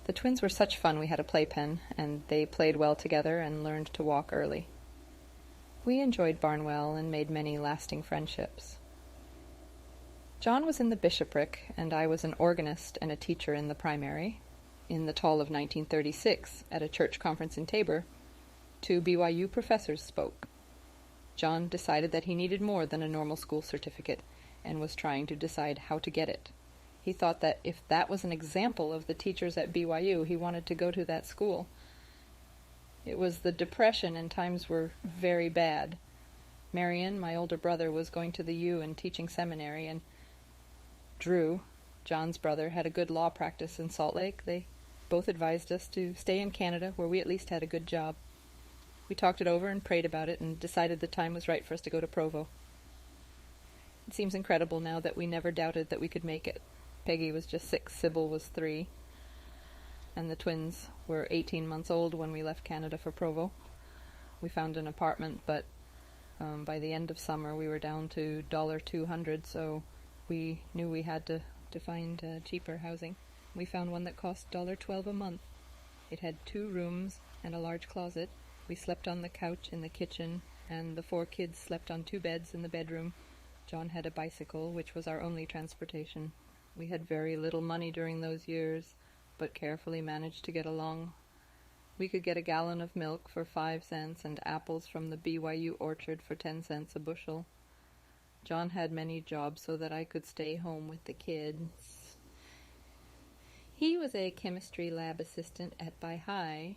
The twins were such fun we had a playpen, and they played well together and learned to walk early. We enjoyed Barnwell and made many lasting friendships. John was in the bishopric, and I was an organist and a teacher in the primary. In the fall of 1936, at a church conference in Tabor, 2 BYU professors spoke. John decided that he needed more than a normal school certificate, and was trying to decide how to get it. He thought that if that was an example of the teachers at BYU, he wanted to go to that school. It was the Depression, and times were very bad. Marion, my older brother, was going to the U and teaching seminary, and Drew, John's brother, had a good law practice in Salt Lake. They both advised us to stay in Canada, where we at least had a good job. We talked it over and prayed about it and decided the time was right for us to go to Provo. It seems incredible now that we never doubted that we could make it. Peggy was just 6, Sybil was 3, and the twins were 18 months old when we left Canada for Provo. We found an apartment, but by the end of summer we were down to $200, so we knew we had to find cheaper housing. We found one that cost $12 a month. It had 2 rooms and a large closet. We slept on the couch in the kitchen, and the 4 kids slept on 2 beds in the bedroom. John had a bicycle, which was our only transportation. We had very little money during those years, but carefully managed to get along. We could get a gallon of milk for 5 cents and apples from the BYU orchard for 10 cents a bushel. John had many jobs so that I could stay home with the kids. He was a chemistry lab assistant at By High,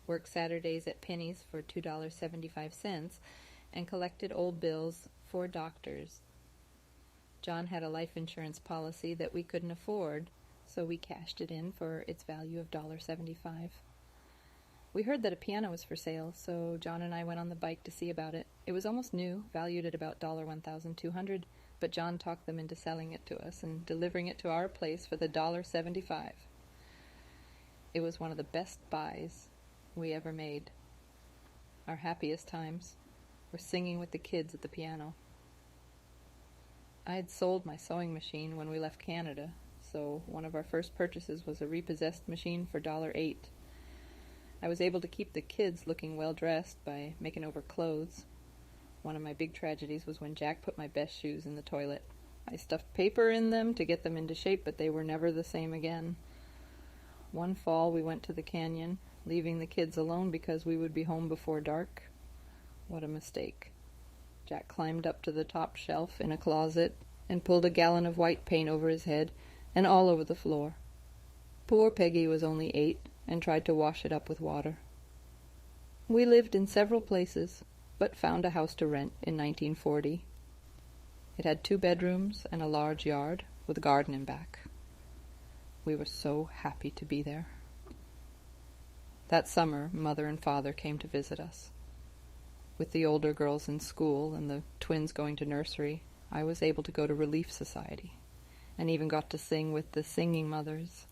worked Saturdays at Penny's for $2.75, and collected old bills for doctors. John had a life insurance policy that we couldn't afford, so we cashed it in for its value of $1.75. We heard that a piano was for sale, so John and I went on the bike to see about it. It was almost new, valued at about $1,200, but John talked them into selling it to us and delivering it to our place for the $1.75. It was one of the best buys we ever made. Our happiest times were singing with the kids at the piano. I had sold my sewing machine when we left Canada, so one of our first purchases was a repossessed machine for $8. I was able to keep the kids looking well-dressed by making over clothes. One of my big tragedies was when Jack put my best shoes in the toilet. I stuffed paper in them to get them into shape, but they were never the same again. One fall we went to the canyon, leaving the kids alone because we would be home before dark. What a mistake. Jack climbed up to the top shelf in a closet and pulled a gallon of white paint over his head and all over the floor. Poor Peggy was only 8 and tried to wash it up with water. We lived in several places, but found a house to rent in 1940. It had 2 bedrooms and a large yard with a garden in back. We were so happy to be there. That summer, Mother and Father came to visit us. With the older girls in school and the twins going to nursery, I was able to go to Relief Society, and even got to sing with the singing mothers.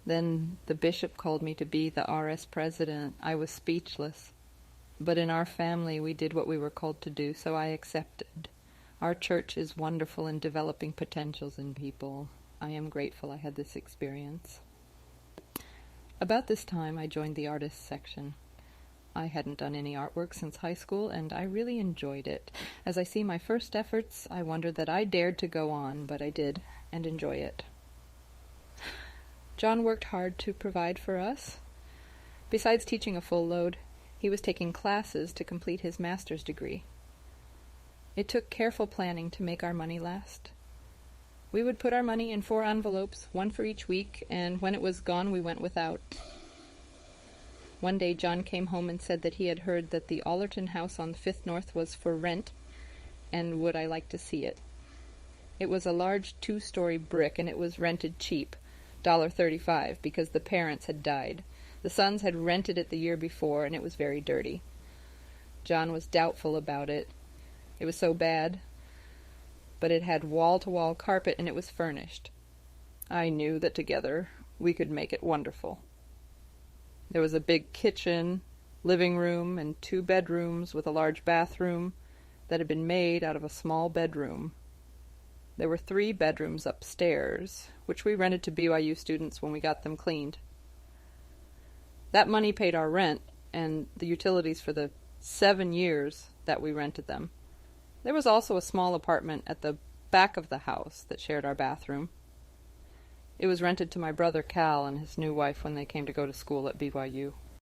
Then the bishop called me to be the RS president. I was speechless. But in our family we did what we were called to do, so I accepted. Our church is wonderful in developing potentials in people. I am grateful I had this experience. About this time I joined the artists section. I hadn't done any artwork since high school, and I really enjoyed it. As I see my first efforts, I wonder that I dared to go on, but I did, and enjoy it. John worked hard to provide for us. Besides teaching a full load, he was taking classes to complete his master's degree. It took careful planning to make our money last. We would put our money in 4 envelopes, 1 for each week, and when it was gone we went without. One day John came home and said that he had heard that the Allerton house on 5th North was for rent, and would I like to see it. It was a large 2-story brick, and it was rented cheap, $1.35, because the parents had died. The sons had rented it the year before, and it was very dirty. John was doubtful about it. It was so bad. But it had wall-to-wall carpet, and it was furnished. I knew that together we could make it wonderful. There was a big kitchen, living room, and 2 bedrooms with a large bathroom that had been made out of a small bedroom. There were 3 bedrooms upstairs, which we rented to BYU students when we got them cleaned. That money paid our rent and the utilities for the 7 years that we rented them. There was also a small apartment at the back of the house that shared our bathroom. It was rented to my brother Cal and his new wife when they came to go to school at BYU.